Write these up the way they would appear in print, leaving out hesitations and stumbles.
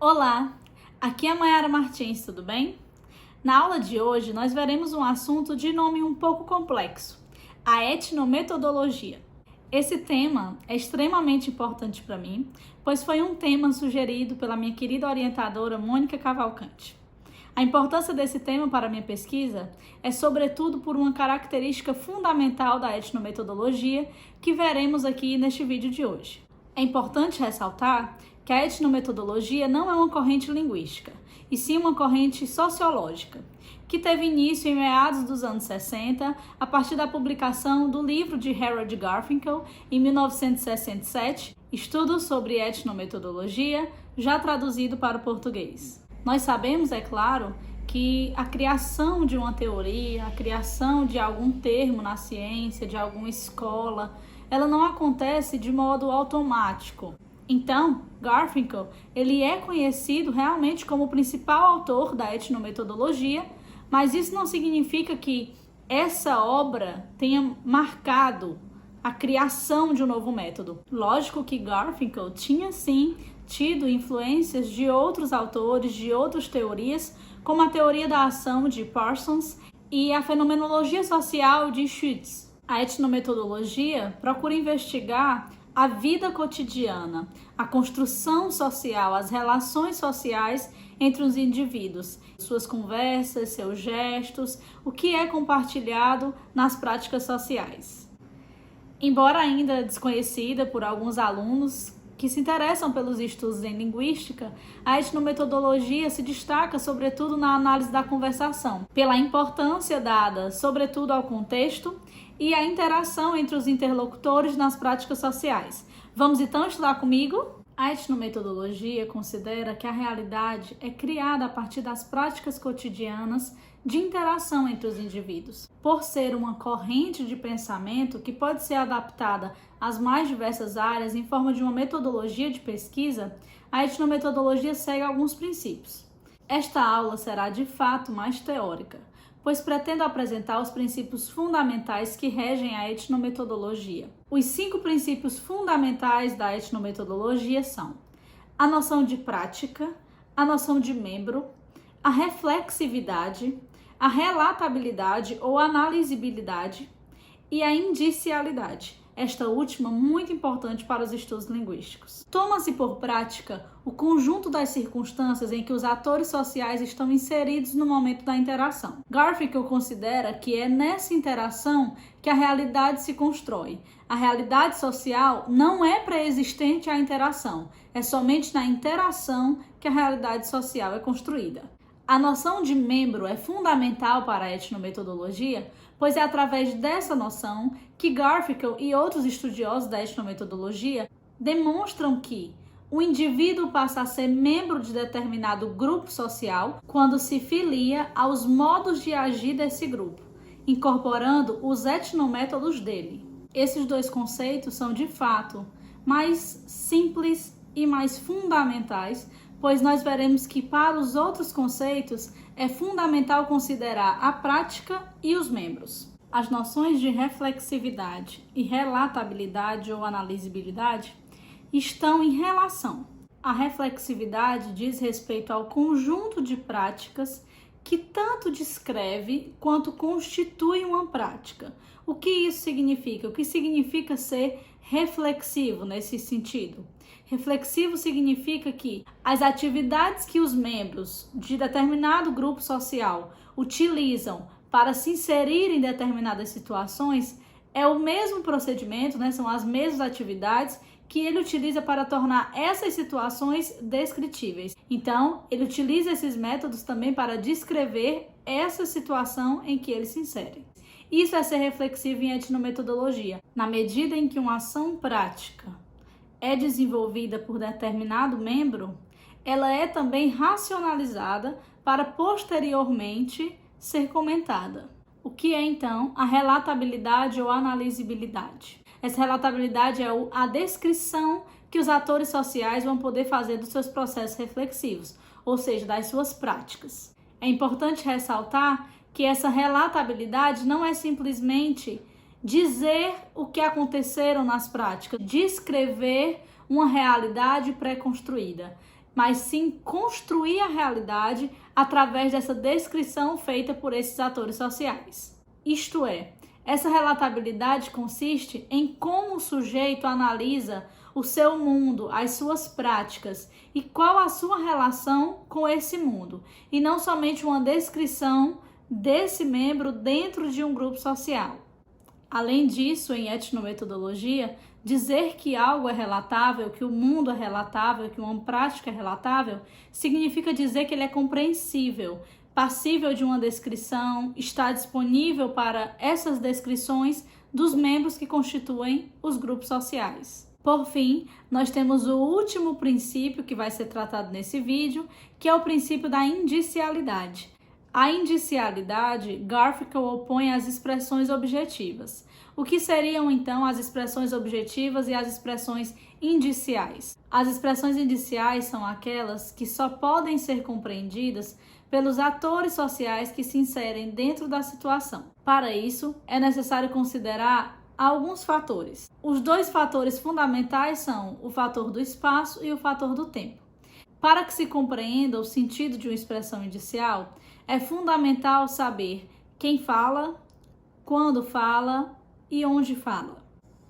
Olá, aqui é a Mayara Martins, tudo bem? Na aula de hoje nós veremos um assunto de nome um pouco complexo, a etnometodologia. Esse tema é extremamente importante para mim, pois foi um tema sugerido pela minha querida orientadora Mônica Cavalcante. A importância desse tema para a minha pesquisa é sobretudo por uma característica fundamental da etnometodologia que veremos aqui neste vídeo de hoje. É importante ressaltar que a etnometodologia não é uma corrente linguística, e sim uma corrente sociológica, que teve início em meados dos anos 60, a partir da publicação do livro de Harold Garfinkel, em 1967, Estudos sobre Etnometodologia, já traduzido para o português. Nós sabemos, é claro, que a criação de uma teoria, a criação de algum termo na ciência, de alguma escola, ela não acontece de modo automático. Então, Garfinkel, ele é conhecido realmente como o principal autor da etnometodologia, mas isso não significa que essa obra tenha marcado a criação de um novo método. Lógico que Garfinkel tinha sim tido influências de outros autores, de outras teorias, como a teoria da ação de Parsons e a fenomenologia social de Schütz. A etnometodologia procura investigar a vida cotidiana, a construção social, as relações sociais entre os indivíduos, suas conversas, seus gestos, o que é compartilhado nas práticas sociais. Embora ainda desconhecida por alguns alunos que se interessam pelos estudos em linguística, a etnometodologia se destaca sobretudo na análise da conversação, pela importância dada sobretudo ao contexto e à interação entre os interlocutores nas práticas sociais. Vamos então estudar comigo? A etnometodologia considera que a realidade é criada a partir das práticas cotidianas de interação entre os indivíduos. Por ser uma corrente de pensamento que pode ser adaptada às mais diversas áreas em forma de uma metodologia de pesquisa, a etnometodologia segue alguns princípios. Esta aula será de fato mais teórica, pois pretendo apresentar os princípios fundamentais que regem a etnometodologia. Os 5 princípios fundamentais da etnometodologia são a noção de prática, a noção de membro, a reflexividade, a relatabilidade ou analizibilidade e a indicialidade. Esta última muito importante para os estudos linguísticos. Toma-se por prática o conjunto das circunstâncias em que os atores sociais estão inseridos no momento da interação. Garfinkel considera que é nessa interação que a realidade se constrói. A realidade social não é pré-existente à interação, é somente na interação que a realidade social é construída. A noção de membro é fundamental para a etnometodologia, pois é através dessa noção que Garfinkel e outros estudiosos da etnometodologia demonstram que o indivíduo passa a ser membro de determinado grupo social quando se filia aos modos de agir desse grupo, incorporando os etnométodos dele. Esses 2 conceitos são, de fato, mais simples e mais fundamentais, pois nós veremos que para os outros conceitos é fundamental considerar a prática e os membros. As noções de reflexividade e relatabilidade ou analizibilidade estão em relação. A reflexividade diz respeito ao conjunto de práticas que tanto descreve quanto constitui uma prática. O que isso significa? O que significa ser reflexivo nesse sentido? Reflexivo significa que as atividades que os membros de determinado grupo social utilizam para se inserir em determinadas situações é o mesmo procedimento, são as mesmas atividades que ele utiliza para tornar essas situações descritíveis. Então, ele utiliza esses métodos também para descrever essa situação em que ele se insere. Isso é ser reflexivo em etnometodologia. Na medida em que uma ação prática é desenvolvida por determinado membro, ela é também racionalizada para posteriormente ser comentada. O que é então a relatabilidade ou analizibilidade? Essa relatabilidade é a descrição que os atores sociais vão poder fazer dos seus processos reflexivos, ou seja, das suas práticas. É importante ressaltar que essa relatabilidade não é simplesmente dizer o que aconteceram nas práticas, descrever uma realidade pré-construída. mas sim construir a realidade através dessa descrição feita por esses atores sociais. Isto é, essa relatabilidade consiste em como o sujeito analisa o seu mundo, as suas práticas e qual a sua relação com esse mundo, e não somente uma descrição desse membro dentro de um grupo social. Além disso, em etnometodologia, dizer que algo é relatável, que o mundo é relatável, que uma prática é relatável, significa dizer que ele é compreensível, passível de uma descrição, está disponível para essas descrições dos membros que constituem os grupos sociais. Por fim, nós temos o último princípio que vai ser tratado nesse vídeo, que é o princípio da indicialidade. A indicialidade, Garfinkel opõe às expressões objetivas. O que seriam, então, as expressões objetivas e as expressões indiciais? As expressões indiciais são aquelas que só podem ser compreendidas pelos atores sociais que se inserem dentro da situação. Para isso, é necessário considerar alguns fatores. Os dois fatores fundamentais são o fator do espaço e o fator do tempo. Para que se compreenda o sentido de uma expressão indicial, é fundamental saber quem fala, quando fala e onde fala.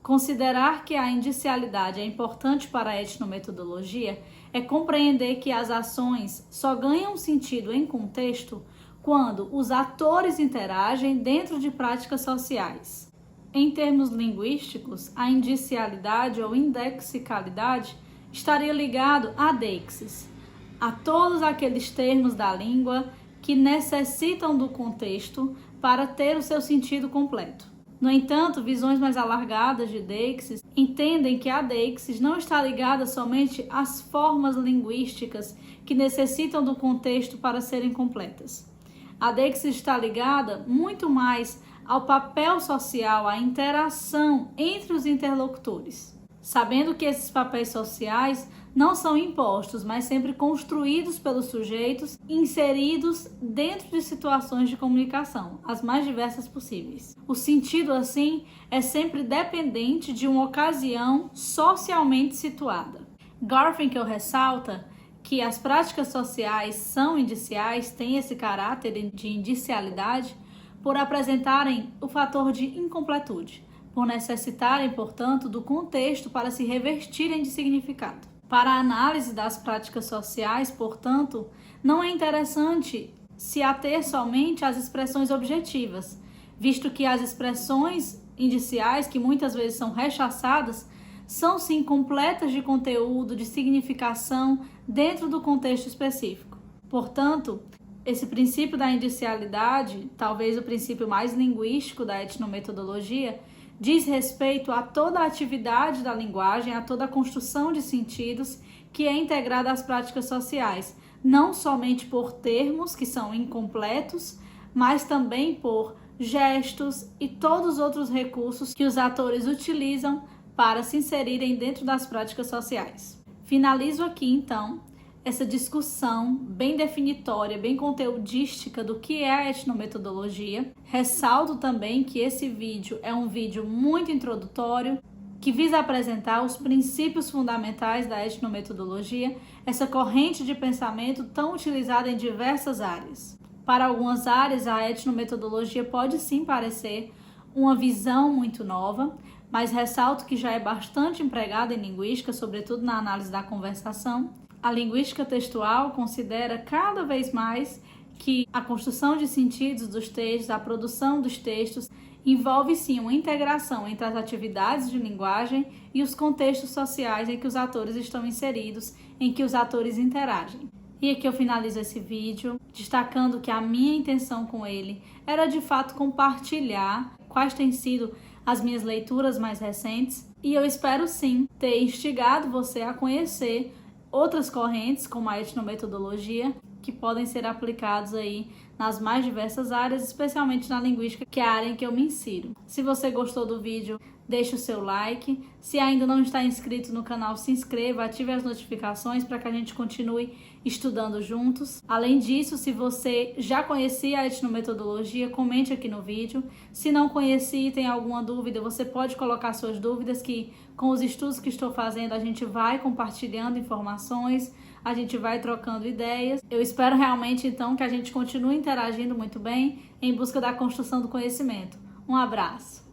Considerar que a indicialidade é importante para a etnometodologia é compreender que as ações só ganham sentido em contexto quando os atores interagem dentro de práticas sociais. Em termos linguísticos, a indicialidade ou indexicalidade estaria ligado a deixis, a todos aqueles termos da língua que necessitam do contexto para ter o seu sentido completo. No entanto, visões mais alargadas de deixis entendem que a deixis não está ligada somente às formas linguísticas que necessitam do contexto para serem completas. A deixis está ligada muito mais ao papel social, à interação entre os interlocutores. Sabendo que esses papéis sociais não são impostos, mas sempre construídos pelos sujeitos inseridos dentro de situações de comunicação, as mais diversas possíveis. O sentido, assim, é sempre dependente de uma ocasião socialmente situada. Garfinkel ressalta que as práticas sociais são indiciais, têm esse caráter de indicialidade, por apresentarem o fator de incompletude, por necessitarem, portanto, do contexto para se revestirem de significado. Para a análise das práticas sociais, portanto, não é interessante se ater somente às expressões objetivas, visto que as expressões indiciais, que muitas vezes são rechaçadas, são sim completas de conteúdo, de significação dentro do contexto específico. Portanto, esse princípio da indicialidade, talvez o princípio mais linguístico da etnometodologia, diz respeito a toda a atividade da linguagem, a toda a construção de sentidos que é integrada às práticas sociais, não somente por termos que são incompletos, mas também por gestos e todos os outros recursos que os atores utilizam para se inserirem dentro das práticas sociais. Finalizo aqui, então, essa discussão bem definitória, bem conteudística do que é a etnometodologia. Ressalto também que esse vídeo é um vídeo muito introdutório, que visa apresentar os princípios fundamentais da etnometodologia, essa corrente de pensamento tão utilizada em diversas áreas. Para algumas áreas, a etnometodologia pode sim parecer uma visão muito nova, mas ressalto que já é bastante empregada em linguística, sobretudo na análise da conversação. A linguística textual considera cada vez mais que a construção de sentidos dos textos, a produção dos textos, envolve sim uma integração entre as atividades de linguagem e os contextos sociais em que os atores estão inseridos, em que os atores interagem. E aqui eu finalizo esse vídeo destacando que a minha intenção com ele era de fato compartilhar quais têm sido as minhas leituras mais recentes, e eu espero sim ter instigado você a conhecer outras correntes, como a etnometodologia, que podem ser aplicados aí nas mais diversas áreas, especialmente na linguística, que é a área em que eu me insiro. Se você gostou do vídeo, deixe o seu like. Se ainda não está inscrito no canal, se inscreva, ative as notificações para que a gente continue estudando juntos. Além disso, se você já conhecia a etnometodologia, comente aqui no vídeo. Se não conhecia e tem alguma dúvida, você pode colocar suas dúvidas, que com os estudos que estou fazendo a gente vai compartilhando informações, a gente vai trocando ideias. Eu espero realmente, então, que a gente continue interagindo muito bem em busca da construção do conhecimento. Um abraço!